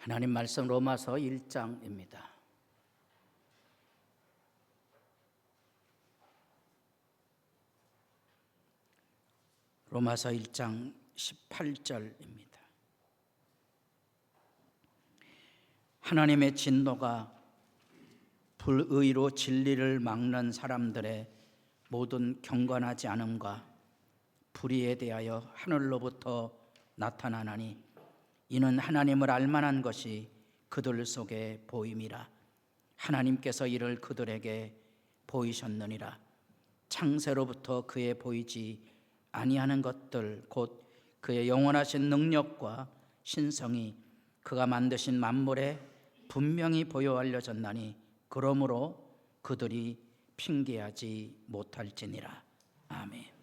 하나님 말씀 로마서 1장입니다. 로마서 1장 18절입니다. 하나님의 진노가 불의로 진리를 막는 사람들의 모든 경건하지 않음과 불의에 대하여 하늘로부터 나타나나니 이는 하나님을 알만한 것이 그들 속에 보임이라. 하나님께서 이를 그들에게 보이셨느니라. 창세로부터 그에 보이지 아니하는 것들 곧 그의 영원하신 능력과 신성이 그가 만드신 만물에 분명히 보여 알려졌나니 그러므로 그들이 핑계하지 못할지니라. 아멘.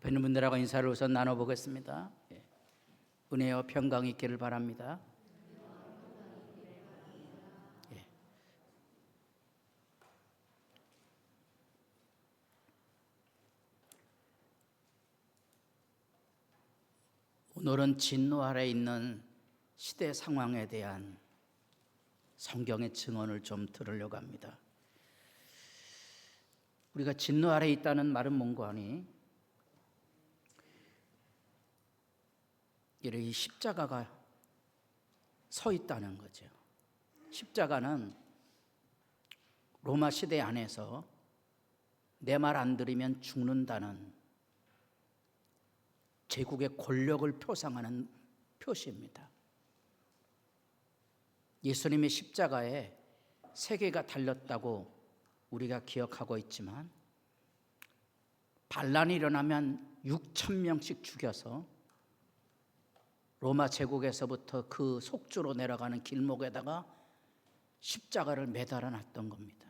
옆에 있는 분들하고 인사를 우선 나눠보겠습니다. 은혜와 평강이 있기를 바랍니다. 오늘은 진노 아래 있는 시대 상황에 대한 성경의 증언을 좀 들으려고 합니다. 우리가 진노 아래 있다는 말은 뭔가 하니 이 십자가가 서 있다는 거죠. 십자가는 로마 시대 안에서 내 말 안 들으면 죽는다는 제국의 권력을 표상하는 표시입니다. 예수님의 십자가에 세 개가 달렸다고 우리가 기억하고 있지만 반란이 일어나면 6,000명씩 죽여서 로마 제국에서부터 그 속주로 내려가는 길목에다가 십자가를 매달아 놨던 겁니다.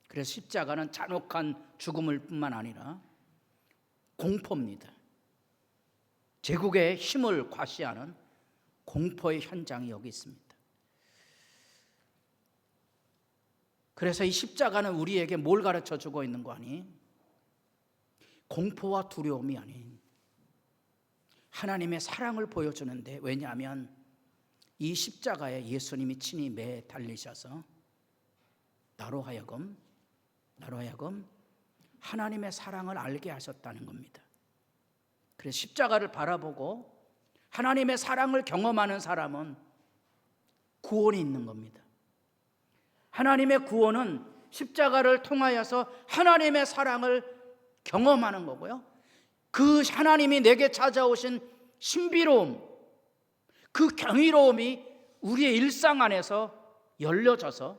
그래서 십자가는 잔혹한 죽음을 뿐만 아니라 공포입니다. 제국의 힘을 과시하는 공포의 현장이 여기 있습니다. 그래서 이 십자가는 우리에게 뭘 가르쳐 주고 있는 거 아니? 공포와 두려움이 아닌 하나님의 사랑을 보여주는데, 왜냐하면 이 십자가에 예수님이 친히 매 달리셔서 나로 하여금 하나님의 사랑을 알게 하셨다는 겁니다. 그래서 십자가를 바라보고 하나님의 사랑을 경험하는 사람은 구원이 있는 겁니다. 하나님의 구원은 십자가를 통하여서 하나님의 사랑을 경험하는 거고요, 그 하나님이 내게 찾아오신 신비로움, 그 경이로움이 우리의 일상 안에서 열려져서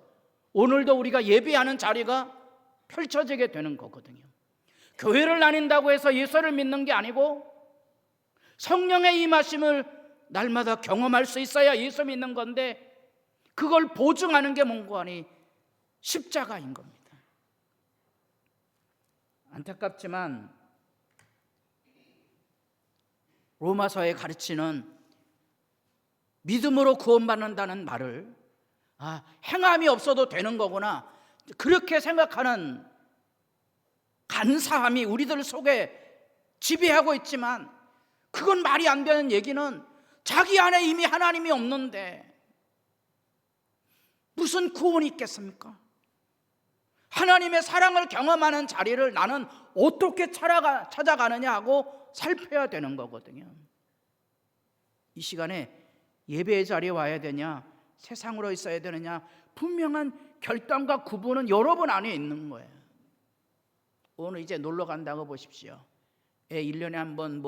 오늘도 우리가 예배하는 자리가 펼쳐지게 되는 거거든요. 교회를 다닌다고 해서 예수를 믿는 게 아니고 성령의 임하심을 날마다 경험할 수 있어야 예수 믿는 건데, 그걸 보증하는 게 뭔고 하니 십자가인 겁니다. 안타깝지만 로마서에 가르치는 믿음으로 구원받는다는 말을 행함이 없어도 되는 거구나, 그렇게 생각하는 간사함이 우리들 속에 지배하고 있지만, 그건 말이 안 되는 얘기는 자기 안에 이미 하나님이 없는데 무슨 구원이 있겠습니까? 하나님의 사랑을 경험하는 자리를 나는 어떻게 찾아가느냐 하고 살펴야 되는 거거든요. 이 시간에 예배의 자리에 와야 되냐, 세상으로 있어야 되느냐, 분명한 결단과 구분은 여러분 안에 있는 거예요. 오늘 이제 놀러 간다고 보십시오. 1년에 한 번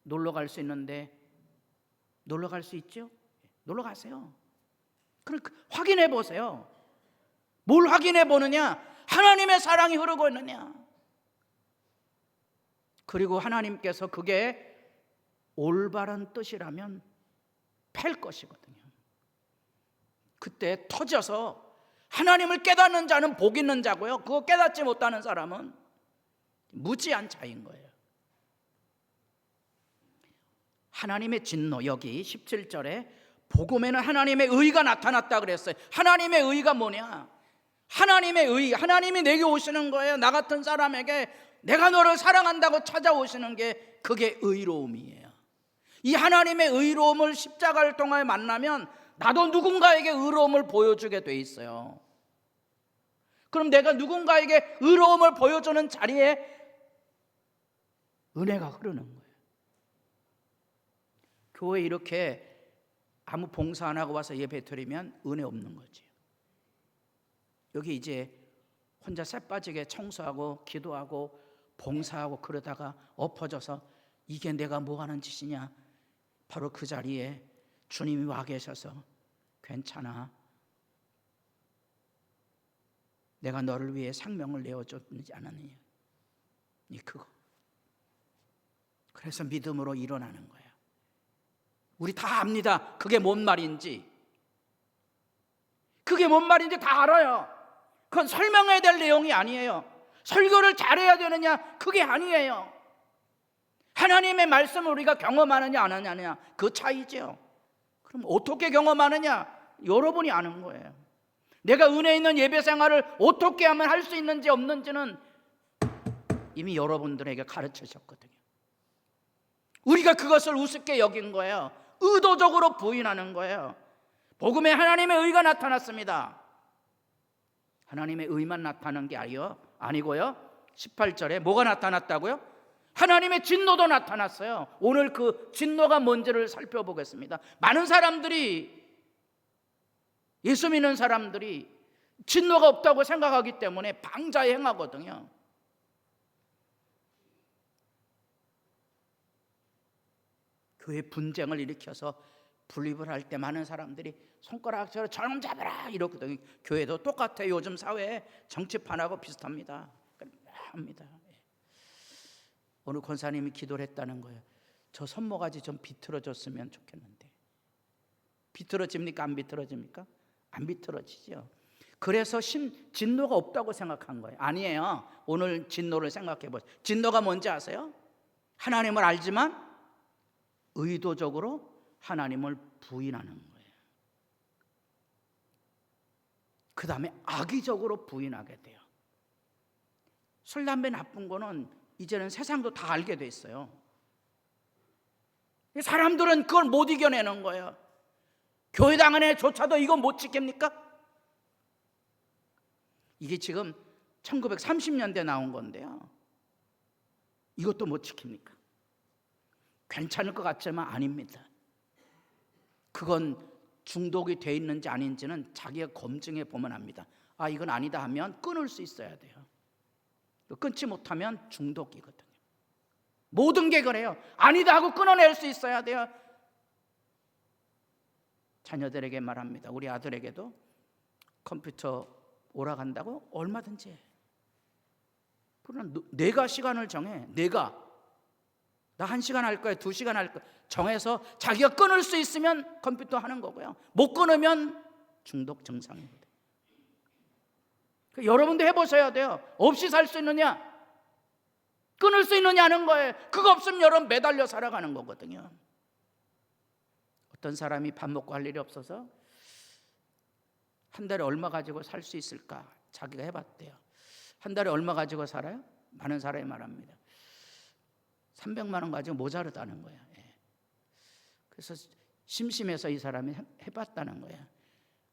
놀러 갈 수 있는데 놀러 갈 수 있죠? 놀러 가세요. 그럼 확인해 보세요. 뭘 확인해 보느냐? 하나님의 사랑이 흐르고 있느냐? 그리고 하나님께서 그게 올바른 뜻이라면 팰 것이거든요. 그때 터져서 하나님을 깨닫는 자는 복 있는 자고요, 그거 깨닫지 못하는 사람은 무지한 자인 거예요. 하나님의 진노, 여기 17절에 복음에는 하나님의 의가 나타났다 그랬어요. 하나님의 의가 뭐냐? 하나님의 의, 하나님이 내게 오시는 거예요. 나 같은 사람에게 내가 너를 사랑한다고 찾아오시는 게 그게 의로움이에요. 이 하나님의 의로움을 십자가를 통하여 만나면 나도 누군가에게 의로움을 보여주게 돼 있어요. 그럼 내가 누군가에게 의로움을 보여주는 자리에 은혜가 흐르는 거예요. 교회에 이렇게 아무 봉사 안 하고 와서 예배 드리면 은혜 없는 거지. 여기 이제 혼자 새 빠지게 청소하고 기도하고 봉사하고 그러다가 엎어져서 이게 내가 뭐 하는 짓이냐, 바로 그 자리에 주님이 와 계셔서 괜찮아, 내가 너를 위해 생명을 내어줬지 않았느냐, 그거. 그래서 믿음으로 일어나는 거야. 우리 다 압니다. 그게 뭔 말인지. 그게 뭔 말인지 다 알아요. 그건 설명해야 될 내용이 아니에요. 설교를 잘해야 되느냐, 그게 아니에요. 하나님의 말씀을 우리가 경험하느냐 안 하느냐, 그 차이죠. 그럼 어떻게 경험하느냐, 여러분이 아는 거예요. 내가 은혜 있는 예배 생활을 어떻게 하면 할 수 있는지 없는지는 이미 여러분들에게 가르치셨거든요. 우리가 그것을 우습게 여긴 거예요. 의도적으로 부인하는 거예요. 복음에 하나님의 의가 나타났습니다. 하나님의 의만 나타난 게 아니고요, 18절에 뭐가 나타났다고요? 하나님의 진노도 나타났어요. 오늘 그 진노가 뭔지를 살펴보겠습니다. 많은 사람들이, 예수 믿는 사람들이 진노가 없다고 생각하기 때문에 방자에 행하거든요. 교회 분쟁을 일으켜서 분립을 할 때 많은 사람들이 손가락으로 저놈 잡아라 이러거든요. 교회도 똑같아요. 요즘 사회에 정치판하고 비슷합니다. 합니다. 오늘 권사님이 기도를 했다는 거예요. 저 손모가지 좀 비틀어졌으면 좋겠는데. 비틀어집니까? 안 비틀어집니까? 안 비틀어지죠. 그래서 진노가 없다고 생각한 거예요. 아니에요. 오늘 진노를 생각해 보세요. 진노가 뭔지 아세요? 하나님을 알지만 의도적으로 하나님을 부인하는 거예요. 그 다음에 악의적으로 부인하게 돼요. 술, 담배 나쁜 거는 이제는 세상도 다 알게 돼 있어요. 사람들은 그걸 못 이겨내는 거예요. 교회당 안에조차도 이거 못 지킵니까? 이게 지금 1930년대 나온 건데요. 이것도 못 지킵니까? 괜찮을 것 같지만 아닙니다. 그건 중독이 돼 있는지 아닌지는 자기가 검증해 보면 압니다. 아, 이건 아니다 하면 끊을 수 있어야 돼요. 끊지 못하면 중독이거든요. 모든 게 그래요. 아니다 하고 끊어낼 수 있어야 돼요. 자녀들에게 말합니다. 우리 아들에게도 컴퓨터 오락한다고 얼마든지 해. 그러나 내가 시간을 정해. 나 1시간 할 거야, 2시간 할 거야 정해서 자기가 끊을 수 있으면 컴퓨터 하는 거고요. 못 끊으면 중독 증상입니다. 여러분도 해보셔야 돼요. 없이 살 수 있느냐? 끊을 수 있느냐는 거예요. 그거 없으면 여러분 매달려 살아가는 거거든요. 어떤 사람이 밥 먹고 할 일이 없어서 한 달에 얼마 가지고 살 수 있을까? 자기가 해봤대요. 한 달에 얼마 가지고 살아요? 많은 사람이 말합니다. 300만 원 가지고 모자르다는 거예요. 그래서 심심해서 이 사람이 해봤다는 거예요.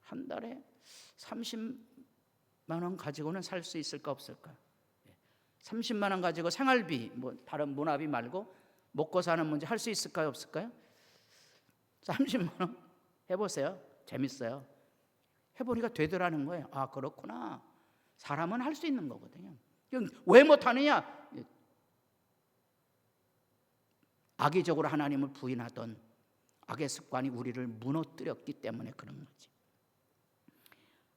한 달에 30만 원 가지고는 살 수 있을까 없을까? 30만 원 가지고 생활비, 다른 문화비 말고 먹고 사는 문제 할 수 있을까요 없을까요? 30만 원 해보세요. 재밌어요. 해보니까 되더라는 거예요. 아, 그렇구나. 사람은 할 수 있는 거거든요. 왜 못하느냐? 악의적으로 하나님을 부인하던 악의 습관이 우리를 무너뜨렸기 때문에 그런 거지.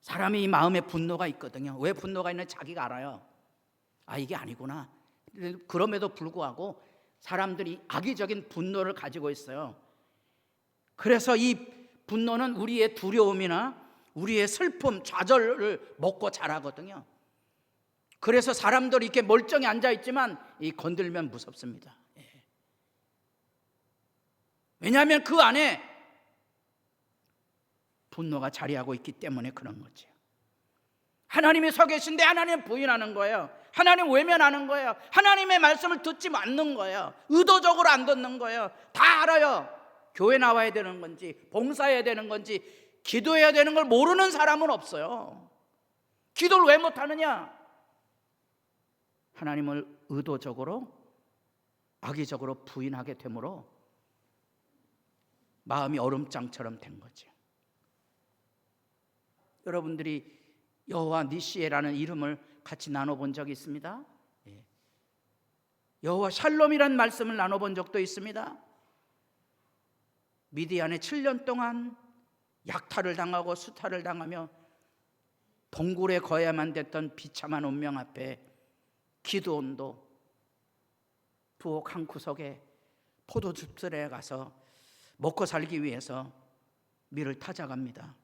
사람이 이 마음에 분노가 있거든요. 왜 분노가 있는지 자기가 알아요. 아, 이게 아니구나. 그럼에도 불구하고 사람들이 악의적인 분노를 가지고 있어요. 그래서 이 분노는 우리의 두려움이나 우리의 슬픔, 좌절을 먹고 자라거든요. 그래서 사람들이 이렇게 멀쩡히 앉아있지만 이 건들면 무섭습니다. 왜냐하면 그 안에 분노가 자리하고 있기 때문에 그런 거죠. 하나님이 서 계신데 하나님 부인하는 거예요. 하나님 외면하는 거예요. 하나님의 말씀을 듣지 않는 거예요. 의도적으로 안 듣는 거예요. 다 알아요. 교회 나와야 되는 건지 봉사해야 되는 건지 기도해야 되는 걸 모르는 사람은 없어요. 기도를 왜 못하느냐? 하나님을 의도적으로 악의적으로 부인하게 되므로 마음이 얼음장처럼 된 거죠. 여러분들이 여호와 니시에라는 이름을 같이 나눠본 적이 있습니다. 여호와 샬롬이라는 말씀을 나눠본 적도 있습니다. 미디안에 7년 동안 약탈을 당하고 수탈을 당하며 동굴에 거야만 됐던 비참한 운명 앞에 기드온도 부엌 한 구석에 포도즙들에 가서 먹고 살기 위해서 밀을 타작합니다.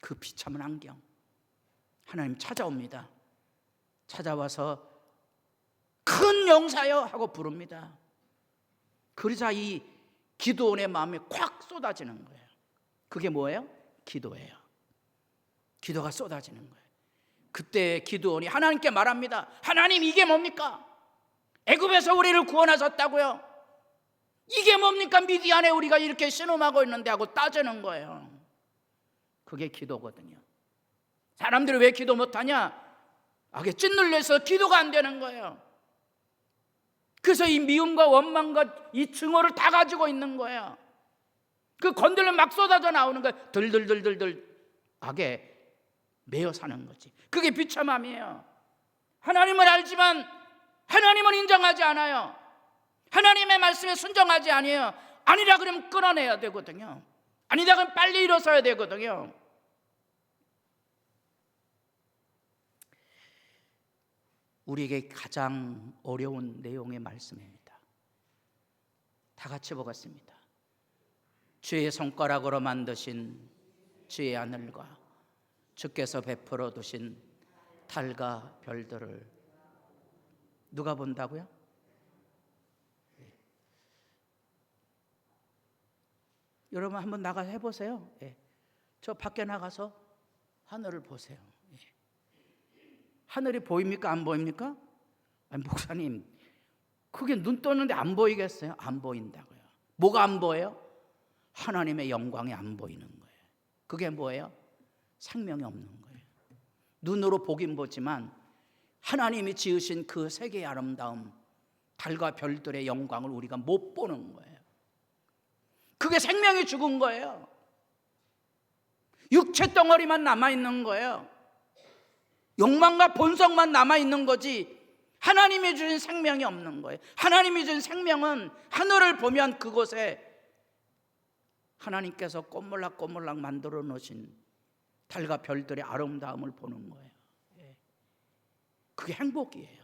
그 비참한 환경 하나님 찾아옵니다. 찾아와서 큰 용사여 하고 부릅니다. 그러자 이 기드온의 마음이 콱 쏟아지는 거예요. 그게 뭐예요? 기도예요. 기도가 쏟아지는 거예요. 그때 기드온이 하나님께 말합니다. 하나님, 이게 뭡니까? 애굽에서 우리를 구원하셨다고요? 이게 뭡니까? 미디안에 우리가 이렇게 신음하고 있는데 하고 따지는 거예요. 그게 기도거든요. 사람들이 왜 기도 못하냐? 악에 찔눌려서 기도가 안 되는 거예요. 그래서 이 미움과 원망과 이 증오를 다 가지고 있는 거예요. 그 건들면 막 쏟아져 나오는 거예요. 들들들들들 악에 매여 사는 거지. 그게 비참함이에요. 하나님을 알지만 하나님을 인정하지 않아요. 하나님의 말씀에 순종하지 아니에요. 아니라 그러면 끊어내야 되거든요. 아니다 그러면 빨리 일어서야 되거든요. 우리에게 가장 어려운 내용의 말씀입니다. 다 같이 보겠습니다. 주의 손가락으로 만드신 주의 하늘과 주께서 베풀어 두신 달과 별들을 누가 본다고요? 여러분 한번 나가서 해보세요. 저 밖에 나가서 하늘을 보세요. 하늘이 보입니까? 안 보입니까? 아니, 목사님 그게 눈 떴는데 안 보이겠어요? 안 보인다고요. 뭐가 안 보여요? 하나님의 영광이 안 보이는 거예요. 그게 뭐예요? 생명이 없는 거예요. 눈으로 보긴 보지만 하나님이 지으신 그 세계의 아름다움, 달과 별들의 영광을 우리가 못 보는 거예요. 그게 생명이 죽은 거예요. 육체 덩어리만 남아있는 거예요. 욕망과 본성만 남아있는 거지 하나님이 주신 생명이 없는 거예요. 하나님이 주신 생명은 하늘을 보면 그곳에 하나님께서 꼬물락꼬물락 만들어 놓으신 달과 별들의 아름다움을 보는 거예요. 그게 행복이에요.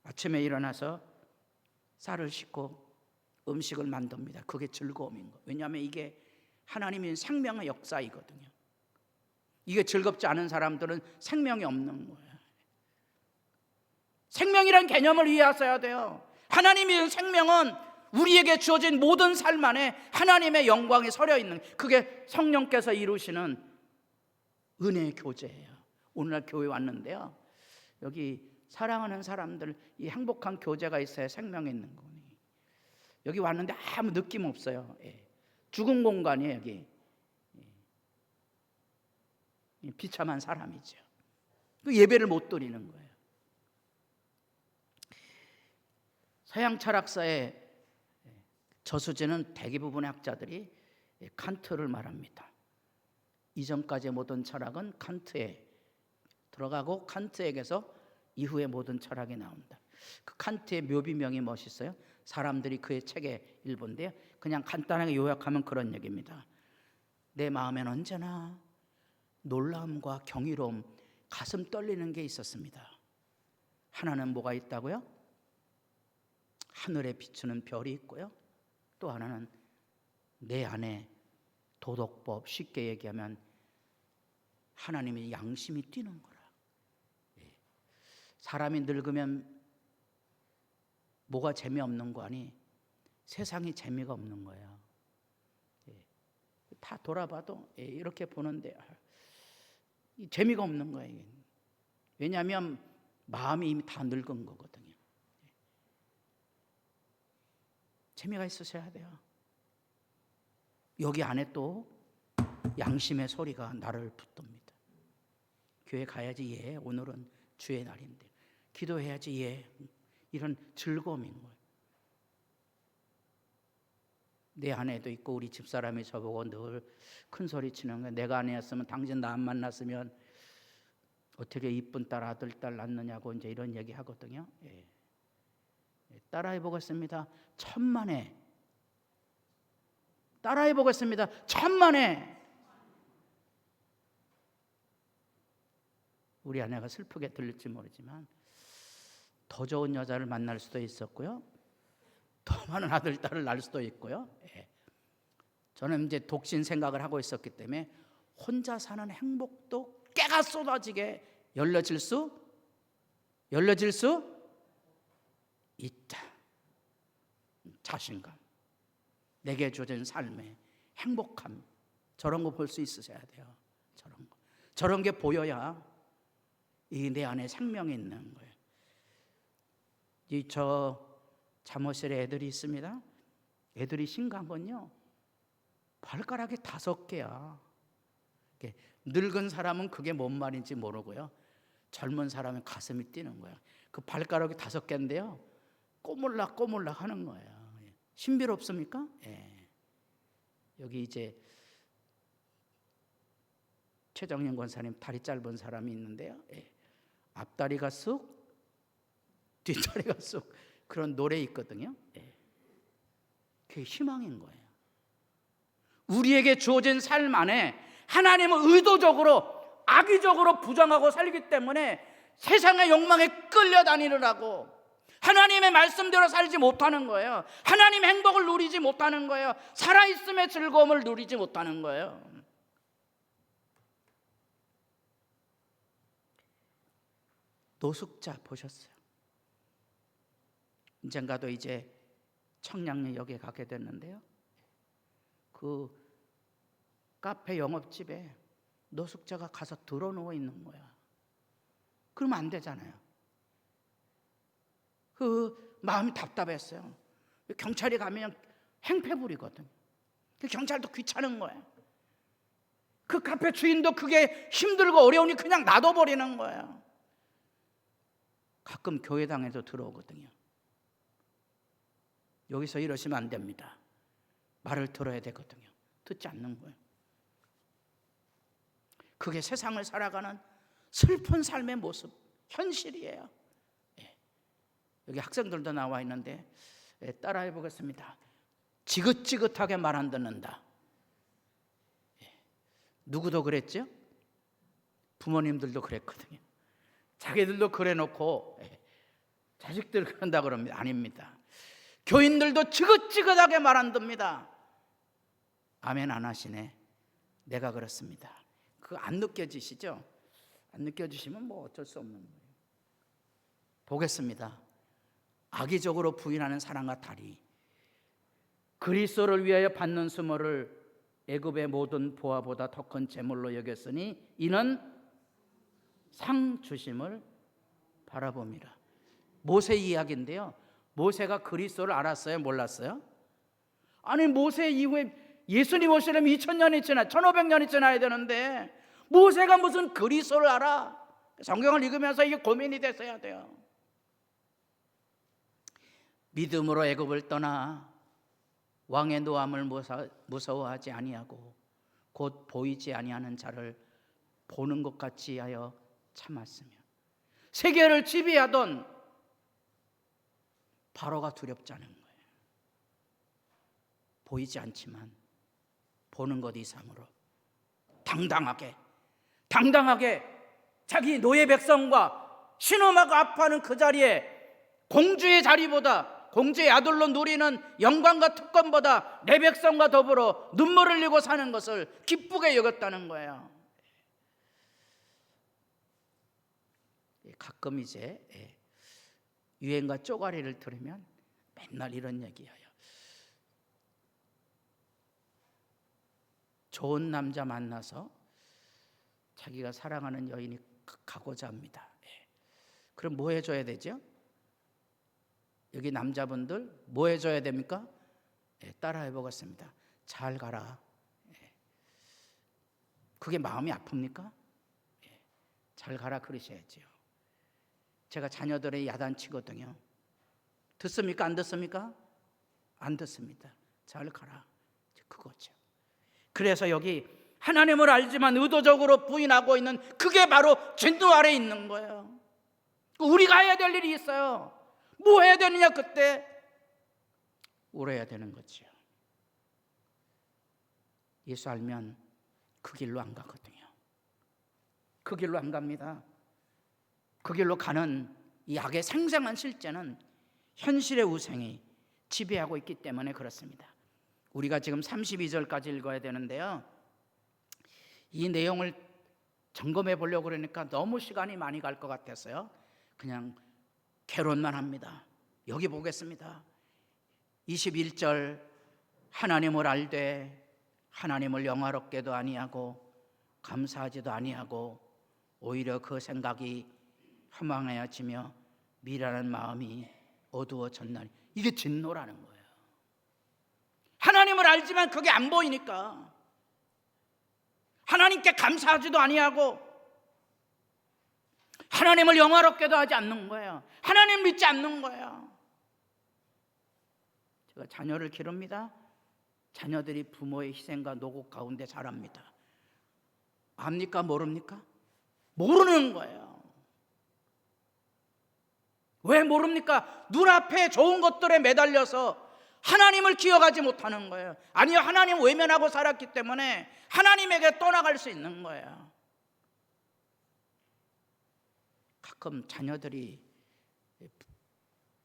아침에 일어나서 쌀을 씻고 음식을 만듭니다. 그게 즐거움인 거예요. 왜냐하면 이게 하나님의 생명의 역사이거든요. 이게 즐겁지 않은 사람들은 생명이 없는 거예요. 생명이란 개념을 이해하셔야 돼요. 하나님의 생명은 우리에게 주어진 모든 삶 안에 하나님의 영광이 서려 있는, 그게 성령께서 이루시는 은혜의 교제예요. 오늘날 교회 왔는데요, 여기 사랑하는 사람들, 이 행복한 교제가 있어야 생명이 있는 거니. 여기 왔는데 아무 느낌 없어요. 죽은 공간이에요. 여기 비참한 사람이죠. 그 예배를 못 드리는 거예요. 서양 철학사의 저수지는 대부분의 학자들이 칸트를 말합니다. 이전까지의 모든 철학은 칸트에 들어가고 칸트에게서 이후의 모든 철학이 나온다. 그 칸트의 묘비명이 멋있어요. 사람들이 그의 책의 일부인데요, 그냥 간단하게 요약하면 그런 얘기입니다. 내 마음엔 언제나 놀라움과 경이로움, 가슴 떨리는 게 있었습니다. 하나는 뭐가 있다고요? 하늘에 비추는 별이 있고요, 또 하나는 내 안에 도덕법, 쉽게 얘기하면 하나님의 양심이 뛰는 거라. 사람이 늙으면 뭐가 재미없는 거 아니? 세상이 재미가 없는 거예요. 다 돌아봐도 이렇게 보는데 재미가 없는 거예요. 왜냐하면 마음이 이미 다 늙은 거거든요. 재미가 있으셔야 돼요. 여기 안에 또 양심의 소리가 나를 붙듭니다. 교회 가야지, 예, 오늘은 주의 날인데. 기도해야지, 예, 이런 즐거움인 거예요. 내 아내도 있고 우리 집사람이 저보고 늘 큰 소리 치는 거예요. 내가 아내였으면, 당신 나 안 만났으면 어떻게 이쁜 딸, 아들, 딸 낳느냐고 이제 이런 얘기 하거든요. 따라해 보겠습니다. 천만에. 따라해 보겠습니다. 천만에. 우리 아내가 슬프게 들릴지 모르지만 더 좋은 여자를 만날 수도 있었고요, 더 많은 아들, 딸을 낳을 수도 있고요. 저는 이제 독신 생각을 하고 있었기 때문에 혼자 사는 행복도 깨가 쏟아지게 열려질 수 있다. 자신감, 내게 주어진 삶의 행복함, 저런 거 볼 수 있으셔야 돼요. 저런 게 보여야 이 내 안에 생명이 있는 거예요. 저 잠옷실에 애들이 있습니다. 애들이 심각한 건요, 발가락이 5개야. 늙은 사람은 그게 뭔 말인지 모르고요, 젊은 사람은 가슴이 뛰는 거야. 그 발가락이 5개인데요, 꼬물락 하는 거예요. 신비롭습니까? 여기 이제 최정현 권사님 다리 짧은 사람이 있는데요. 앞다리가 쑥 뒷다리가 쑥 그런 노래 있거든요. 그게 희망인 거예요. 우리에게 주어진 삶 안에 하나님은 의도적으로 악의적으로 부정하고 살기 때문에 세상의 욕망에 끌려다니느라고 하나님의 말씀대로 살지 못하는 거예요. 하나님의 행복을 누리지 못하는 거예요. 살아있음의 즐거움을 누리지 못하는 거예요. 노숙자 보셨어요? 언젠가도 이제 청량리역에 가게 됐는데요. 그 카페 영업집에 노숙자가 가서 들어 누워 있는 거야. 그러면 안 되잖아요. 그 마음이 답답했어요. 경찰이 가면 행패 부리거든. 경찰도 귀찮은 거야. 그 카페 주인도 그게 힘들고 어려우니 그냥 놔둬버리는 거예요. 가끔 교회당에도 들어오거든요. 여기서 이러시면 안 됩니다. 말을 들어야 되거든요. 듣지 않는 거예요. 그게 세상을 살아가는 슬픈 삶의 모습, 현실이에요. 여기 학생들도 나와 있는데 따라해 보겠습니다. 지긋지긋하게 말 안 듣는다. 누구도 그랬죠? 부모님들도 그랬거든요. 자기들도 그래놓고 자식들 그런다 그러면 아닙니다. 교인들도 지긋지긋하게 말 안 듣니다. 아멘 안 하시네. 내가 그렇습니다. 그거 안 느껴지시죠? 안 느껴지시면 뭐 어쩔 수 없는 거예요. 보겠습니다. 악의적으로 부인하는 사랑과 다리, 그리스도를 위하여 받는 수모를 애굽의 모든 보화보다 더 큰 재물로 여겼으니 이는 상 주심을 바라봅니다. 모세 이야기인데요. 모세가 그리스도를 알았어요? 몰랐어요? 아니 모세 이후에 예수님 오시려면 2000년이 지나 1500년이 지나야 되는데 모세가 무슨 그리스도를 알아? 성경을 읽으면서 이게 고민이 됐어야 돼요. 믿음으로 애굽을 떠나 왕의 노함을 무서워하지 아니하고 곧 보이지 아니하는 자를 보는 것 같이 하여 참았으며 세계를 지배하던 바로가 두렵지 않은 거예요. 보이지 않지만 보는 것 이상으로 당당하게 자기 노예 백성과 신음하고 아파하는 그 자리에 공주의 자리보다 공주의 아들로 누리는 영광과 특권보다 내 백성과 더불어 눈물을 흘리고 사는 것을 기쁘게 여겼다는 거예요. 가끔 이제 유행과 쪼가리를 들으면 맨날 이런 얘기해요. 좋은 남자 만나서 자기가 사랑하는 여인이 가고자 합니다. 그럼 뭐 해줘야 되죠? 여기 남자분들 뭐 해줘야 됩니까? 따라해 보겠습니다. 잘 가라. 그게 마음이 아픕니까? 잘 가라 그러셔야죠. 제가 자녀들의 야단치거든요. 듣습니까? 안 듣습니까? 안 듣습니다. 잘 가라. 그거죠. 그래서 여기 하나님을 알지만 의도적으로 부인하고 있는 그게 바로 진노 아래 있는 거예요. 우리가 해야 될 일이 있어요. 뭐 해야 되느냐? 그때 울어야 되는 거죠. 예수 알면 그 길로 안 가거든요. 그 길로 안 갑니다. 그 길로 가는 이 악의 생생한 실제는 현실의 우상이 지배하고 있기 때문에 그렇습니다. 우리가 지금 32절까지 읽어야 되는데요. 이 내용을 점검해 보려고 그러니까 너무 시간이 많이 갈 것 같아서요. 그냥 개론만 합니다. 여기 보겠습니다. 21절 하나님을 알되 하나님을 영화롭게도 아니하고 감사하지도 아니하고 오히려 그 생각이 허망해지며 미련한 마음이 어두워졌나니 이게 진노라는 거예요. 하나님을 알지만 그게 안 보이니까 하나님께 감사하지도 아니하고 하나님을 영화롭게도 하지 않는 거예요. 하나님 믿지 않는 거예요. 제가 자녀를 기릅니다. 자녀들이 부모의 희생과 노고 가운데 자랍니다. 압니까? 모릅니까? 모르는 거예요. 왜 모릅니까? 눈앞에 좋은 것들에 매달려서 하나님을 기억하지 못하는 거예요. 아니요, 하나님 외면하고 살았기 때문에 하나님에게 떠나갈 수 있는 거예요. 가끔 자녀들이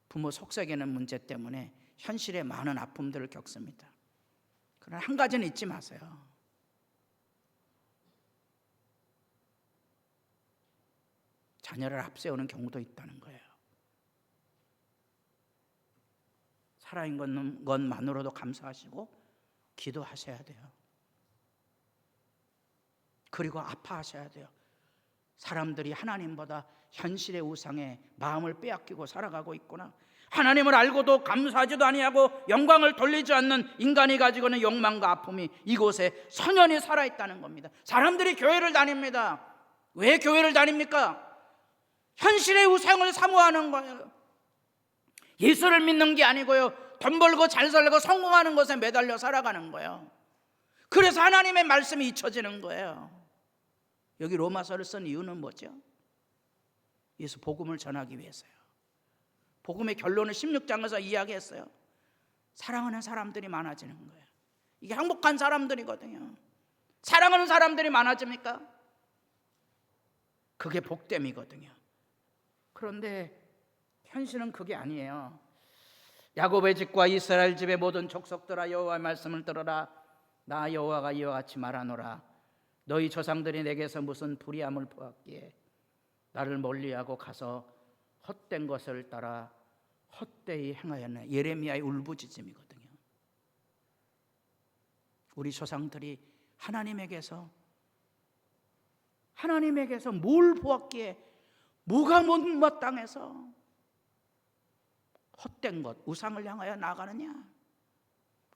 부모 속삭이는 문제 때문에 현실에 많은 아픔들을 겪습니다. 그러나 한 가지는 잊지 마세요. 자녀를 앞세우는 경우도 있다는 거예요. 살아있는 것만으로도 감사하시고 기도하셔야 돼요. 그리고 아파하셔야 돼요. 사람들이 하나님보다 현실의 우상에 마음을 빼앗기고 살아가고 있구나. 하나님을 알고도 감사하지도 아니하고 영광을 돌리지 않는 인간이 가지고 있는 욕망과 아픔이 이곳에 선연히 살아있다는 겁니다. 사람들이 교회를 다닙니다. 왜 교회를 다닙니까? 현실의 우상을 사모하는 거예요. 예수를 믿는 게 아니고요, 돈 벌고 잘 살고 성공하는 것에 매달려 살아가는 거예요. 그래서 하나님의 말씀이 잊혀지는 거예요. 여기 로마서를 쓴 이유는 뭐죠? 예수 복음을 전하기 위해서요. 복음의 결론은 16장에서 이야기했어요. 사랑하는 사람들이 많아지는 거예요. 이게 행복한 사람들이거든요. 사랑하는 사람들이 많아집니까? 그게 복됨이거든요. 그런데 현실은 그게 아니에요. 야곱의 집과 이스라엘 집의 모든 족속들아, 여호와의 말씀을 들어라. 나 여호와가 이와 같이 말하노라. 너희 조상들이 내게서 무슨 불의함을 보았기에 나를 멀리하고 가서 헛된 것을 따라 헛되이 행하였네. 예레미야의 울부짖음이거든요. 우리 조상들이 하나님에게서 뭘 보았기에, 뭐가 못마땅해서 헛된 것, 우상을 향하여 나아가느냐?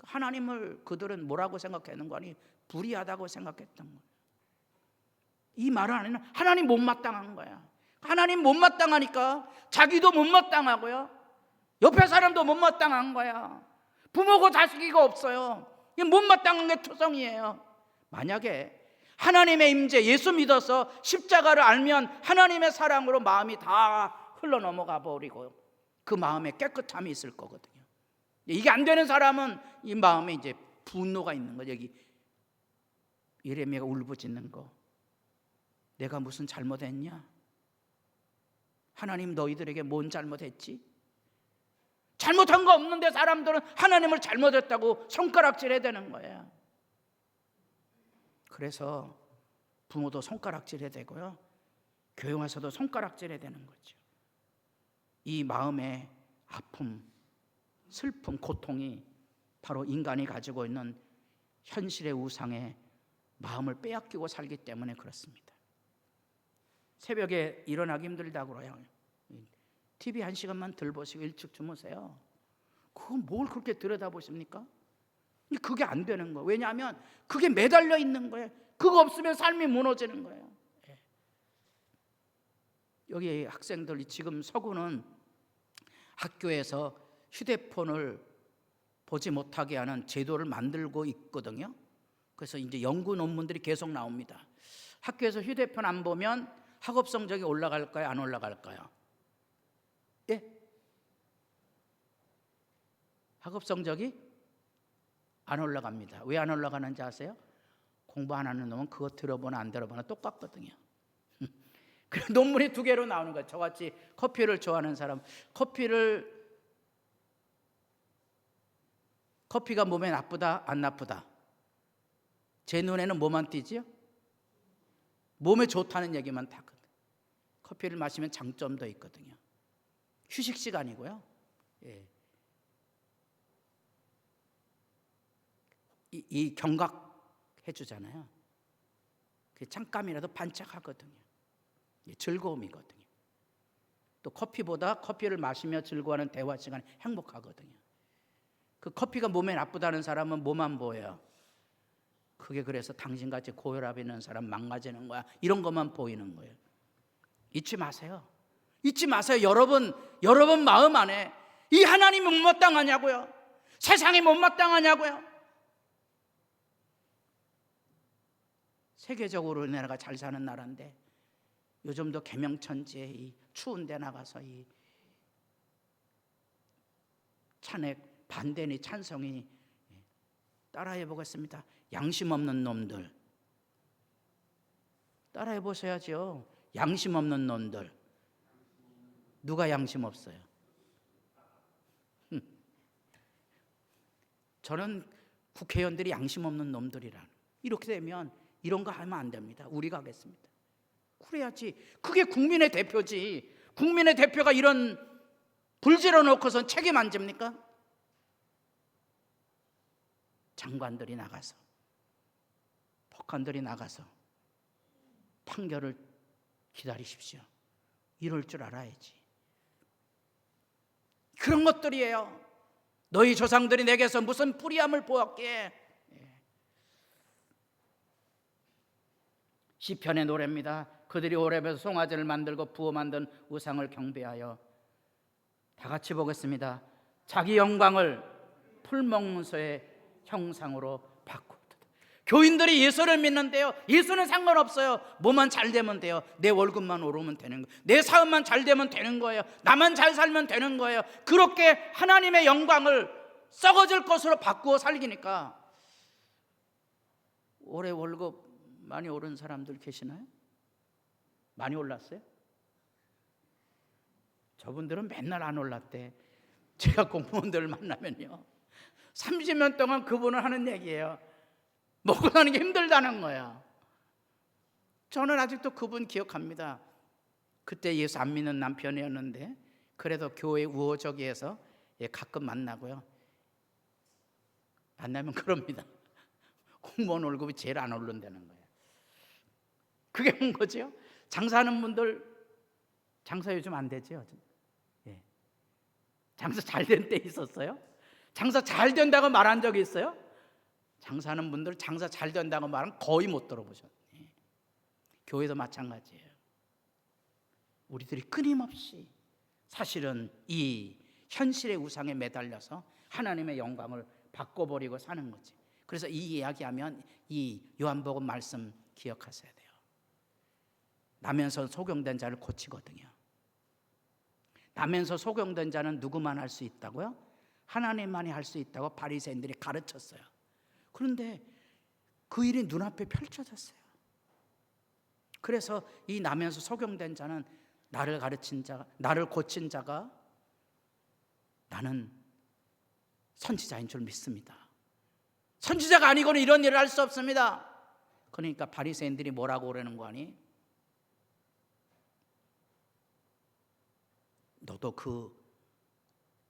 하나님을 그들은 뭐라고 생각하는 거니? 불의하다고 생각했던 거예요. 이 말은 아니라 하나님 못마땅한 거야. 하나님 못마땅하니까 자기도 못마땅하고요, 옆에 사람도 못마땅한 거야. 부모고 자식이고 없어요. 이게 못마땅한 게 투성이에요. 만약에 하나님의 임재, 예수 믿어서 십자가를 알면 하나님의 사랑으로 마음이 다 흘러 넘어가 버리고 그 마음에 깨끗함이 있을 거거든요. 이게 안 되는 사람은 이 마음에 이제 분노가 있는 거죠. 여기 예레미야가 울부짖는 거, 내가 무슨 잘못했냐? 하나님 너희들에게 뭔 잘못했지? 잘못한 거 없는데 사람들은 하나님을 잘못했다고 손가락질해야 되는 거예요. 그래서 부모도 손가락질해야 되고요, 교회 와서도 손가락질해야 되는 거죠. 이 마음의 아픔, 슬픔, 고통이 바로 인간이 가지고 있는 현실의 우상에 마음을 빼앗기고 살기 때문에 그렇습니다. 새벽에 일어나기 힘들다고 그래요. TV 1시간만 덜 보시고 일찍 주무세요. 그건 뭘 그렇게 들여다보십니까? 그게 안 되는 거예요. 왜냐하면 그게 매달려 있는 거예요. 그거 없으면 삶이 무너지는 거예요. 여기 학생들이 지금 서구는 학교에서 휴대폰을 보지 못하게 하는 제도를 만들고 있거든요. 그래서 이제 연구 논문들이 계속 나옵니다. 학교에서 휴대폰 안 보면 학업 성적이 올라갈까요? 안 올라갈까요? 예? 학업 성적이 안 올라갑니다. 왜 안 올라가는지 아세요? 공부 안 하는 놈은 그거 들어보나 안 들어보나 똑같거든요. 그 논문이 2개로 나오는 거예요. 저같이 커피를 좋아하는 사람, 커피가 몸에 나쁘다 안 나쁘다? 제 눈에는 뭐만 띄지요? 몸에 좋다는 얘기만 다. 커피를 마시면 장점도 있거든요. 휴식 시간이고요. 이 경각해 주잖아요. 잠깐이라도 반짝하거든요. 즐거움이거든요. 또 커피를 마시며 즐거워하는 대화 시간 행복하거든요. 그 커피가 몸에 나쁘다는 사람은 뭐만 보여요? 그게 그래서 당신같이 고혈압 있는 사람 망가지는 거야, 이런 것만 보이는 거예요. 잊지 마세요. 잊지 마세요. 여러분 마음 안에 이 하나님이 못마땅하냐고요? 세상이 못마땅하냐고요? 세계적으로 우리나라가 잘 사는 나라인데 요즘도 계명천지에 이 추운 데 나가서 이 찬핵 반대니 찬성이니 따라해 보겠습니다. 양심 없는 놈들 따라해 보셔야죠. 양심 없는 놈들. 누가 양심 없어요? 저는 국회의원들이 양심 없는 놈들이라. 이렇게 되면 이런 거 하면 안 됩니다. 우리가 하겠습니다. 그래야지. 그게 국민의 대표지. 국민의 대표가 이런 불질러 놓고선 책임 안 집니까? 장관들이 나가서, 법관들이 나가서 판결을 기다리십시오. 이럴 줄 알아야지. 그런 것들이에요. 너희 조상들이 내게서 무슨 불의함을 보았기에. 시편의 노래입니다. 그들이 오렙에서 송아지를 만들고 부어 만든 우상을 경배하여. 다 같이 보겠습니다. 자기 영광을 풀목문서의 형상으로 바꾸었다. 교인들이 예수를 믿는데요, 예수는 상관없어요. 뭐만 잘 되면 돼요. 내 월급만 오르면 되는 거예요. 내 사업만 잘 되면 되는 거예요. 나만 잘 살면 되는 거예요. 그렇게 하나님의 영광을 썩어질 것으로 바꾸어 살기니까. 올해 월급 많이 오른 사람들 계시나요? 많이 올랐어요? 저분들은 맨날 안 올랐대. 제가 공무원들을 만나면요, 30년 동안 그분을 하는 얘기예요. 먹고 사는 게 힘들다는 거야. 저는 아직도 그분 기억합니다. 그때 예수 안 믿는 남편이었는데 그래도 교회 우호적이해서 가끔 만나고요. 만나면 그럽니다. 공무원 월급이 제일 안 오른다는 거예요. 그게 뭔 거죠? 장사하는 분들 장사 요즘 안 되죠? 예. 장사 잘 된 때 있었어요? 장사 잘 된다고 말한 적이 있어요? 장사하는 분들 장사 잘 된다고 말은 거의 못 들어보셨네. 교회도 마찬가지예요. 우리들이 끊임없이 사실은 이 현실의 우상에 매달려서 하나님의 영광을 바꿔버리고 사는 거지. 그래서 이 이야기하면 이 요한복음 말씀 기억하셔야 돼요. 나면서 소경된 자를 고치거든요. 나면서 소경된 자는 누구만 할 수 있다고요? 하나님만이 할 수 있다고 바리새인들이 가르쳤어요. 그런데 그 일이 눈앞에 펼쳐졌어요. 그래서 이 나면서 소경된 자는 나를 가르친 자가, 나를 고친 자가 나는 선지자인 줄 믿습니다. 선지자가 아니고는 이런 일을 할 수 없습니다. 그러니까 바리새인들이 뭐라고 그러는 거 아니? 너도 그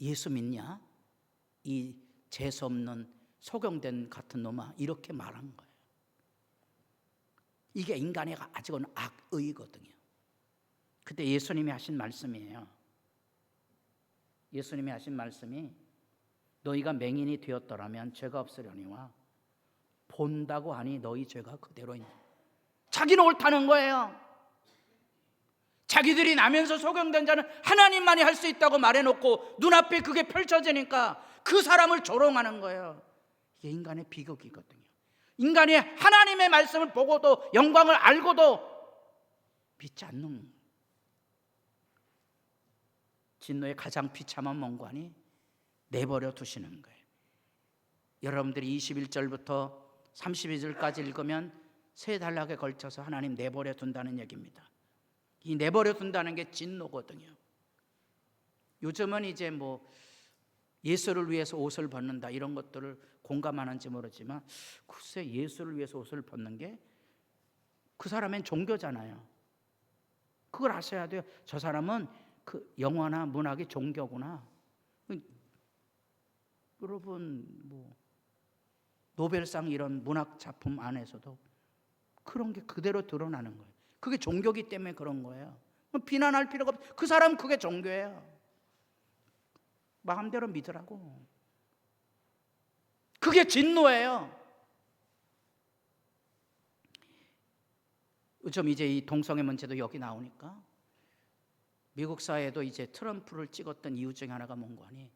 예수 믿냐? 이 재수 없는 소경된 같은 놈아, 이렇게 말한 거예요. 이게 인간의 아직은 악의거든요. 그때 예수님이 하신 말씀이에요. 예수님이 하신 말씀이 너희가 맹인이 되었더라면 죄가 없으려니와 본다고 하니 너희 죄가 그대로 있는. 자기는 옳다는 거예요. 자기들이 나면서 소경된 자는 하나님만이 할 수 있다고 말해놓고 눈앞에 그게 펼쳐지니까 그 사람을 조롱하는 거예요. 이게 인간의 비극이거든요. 인간이 하나님의 말씀을 보고도 영광을 알고도 믿지 않는, 진노의 가장 비참한 멍관이 내버려 두시는 거예요. 여러분들이 21절부터 32절까지 읽으면 세 단락에 걸쳐서 하나님 내버려 둔다는 얘기입니다. 이 내버려 둔다는 게 진노거든요. 요즘은 이제 뭐 예수를 위해서 옷을 벗는다 이런 것들을 공감하는지 모르지만, 글쎄 예수를 위해서 옷을 벗는 게 그 사람은 종교잖아요. 그걸 아셔야 돼요. 저 사람은 그 영화나 문학이 종교구나. 여러분 뭐 노벨상 이런 문학 작품 안에서도 그런 게 그대로 드러나는 거예요. 그게 종교기 때문에 그런 거예요. 비난할 필요가 없어요. 그 사람 그게 종교예요. 마음대로 믿으라고. 그게 진노예요. 좀 이제 이 동성애 문제도 여기 나오니까 미국 사회에도 이제 트럼프를 찍었던 이유 중에 하나가 뭔 거니?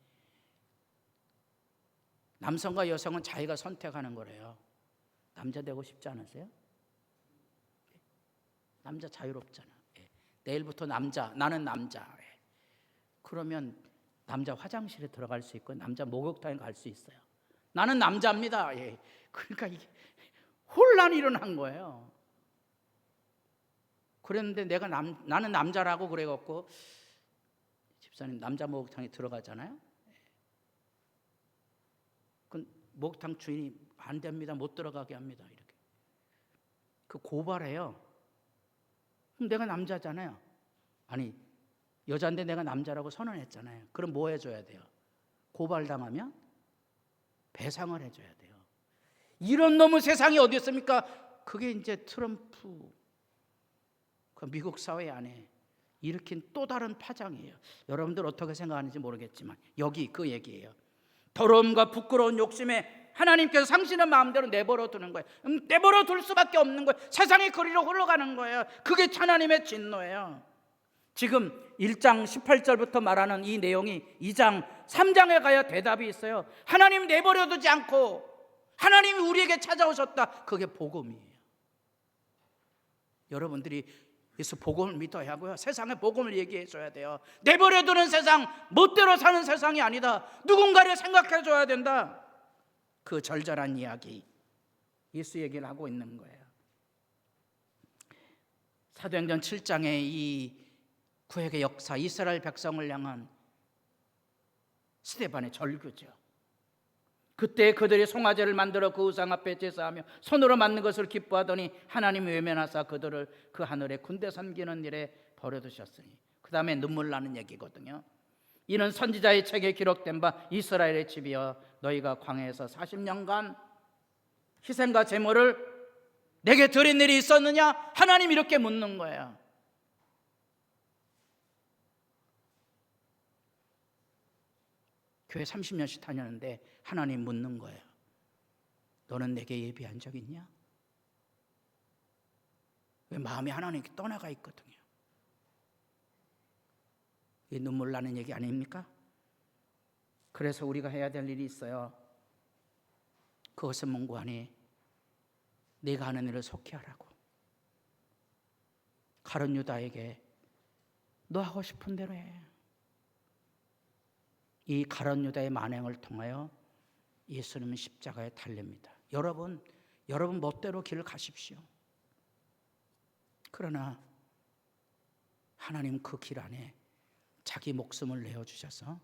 남성과 여성은 자기가 선택하는 거래요. 남자 되고 싶지 않으세요? 남자 자유롭잖아. 내일부터 나는 남자. 그러면 남자 화장실에 들어갈 수 있고 남자 목욕탕에 갈 수 있어요. 나는 남자입니다. 그러니까 이게 혼란이 일어난 거예요. 그랬는데 나는 남자라고 그래갖고 집사님 남자 목욕탕에 들어가잖아요. 그 목욕탕 주인이 안 됩니다. 못 들어가게 합니다. 이렇게 그 고발해요. 그럼 내가 남자잖아요. 아니 여자인데 내가 남자라고 선언했잖아요. 그럼 뭐 해줘야 돼요? 고발당하면 배상을 해줘야 돼요. 이런 놈의 세상이 어디 있습니까? 그게 이제 트럼프 그 미국 사회 안에 일으킨 또 다른 파장이에요. 여러분들 어떻게 생각하는지 모르겠지만 여기 그 얘기예요. 더러움과 부끄러운 욕심에 하나님께서 당신의 마음대로 내버려 두는 거예요. 내버려 둘 수밖에 없는 거예요. 세상의 거리로 흘러가는 거예요. 그게 하나님의 진노예요. 지금 1장 18절부터 말하는 이 내용이 2장 3장에 가야 대답이 있어요. 하나님 내버려 두지 않고 하나님이 우리에게 찾아오셨다. 그게 복음이에요. 여러분들이 그래서 복음을 믿어야 하고요. 세상에 복음을 얘기해 줘야 돼요. 내버려 두는 세상, 멋대로 사는 세상이 아니다. 누군가를 생각해 줘야 된다. 그 절절한 이야기 예수 얘기를 하고 있는 거예요. 사도행전 7장의 이 구약의 역사, 이스라엘 백성을 향한 스데반의 절규죠. 그때 그들이 송아지를 만들어 그 우상 앞에 제사하며 손으로 만든 것을 기뻐하더니 하나님이 외면하사 그들을 그 하늘에 군대 섬기는 일에 버려두셨으니, 그 다음에 눈물 나는 얘기거든요. 이는 선지자의 책에 기록된 바 이스라엘의 집이여 너희가 광야에서 40년간 희생과 제물을 내게 드린 일이 있었느냐? 하나님 이렇게 묻는 거예요. 교회 30년씩 다녔는데 하나님 묻는 거예요. 너는 내게 예비한 적 있냐? 왜 마음이 하나님께 떠나가 있거든요. 이 눈물 나는 얘기 아닙니까? 그래서 우리가 해야 될 일이 있어요. 그것은 뭔고 하니 네가 하는 일을 속히 하라고. 가룟 유다에게 너 하고 싶은 대로 해. 이 가룟 유다의 만행을 통하여 예수님은 십자가에 달립니다. 여러분 멋대로 길을 가십시오. 그러나 하나님 그 길 안에 자기 목숨을 내어주셔서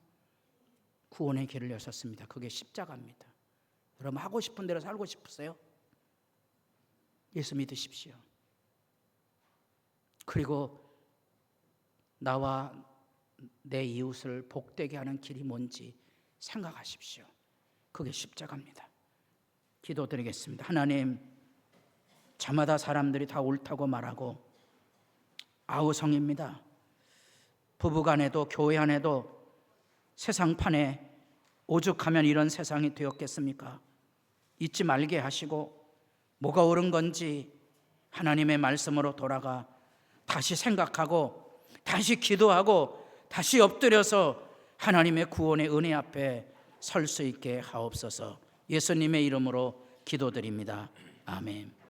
구원의 길을 여셨습니다. 그게 십자가입니다. 여러분 하고 싶은 대로 살고 싶으세요? 예수 믿으십시오. 그리고 나와 내 이웃을 복되게 하는 길이 뭔지 생각하십시오. 그게 십자가입니다. 기도드리겠습니다. 하나님, 저마다 사람들이 다 옳다고 말하고 아우성입니다. 부부간에도 교회 안에도 세상판에 오죽하면 이런 세상이 되었겠습니까? 잊지 말게 하시고 뭐가 옳은 건지 하나님의 말씀으로 돌아가 다시 생각하고 다시 기도하고 다시 엎드려서 하나님의 구원의 은혜 앞에 설 수 있게 하옵소서. 예수님의 이름으로 기도드립니다. 아멘.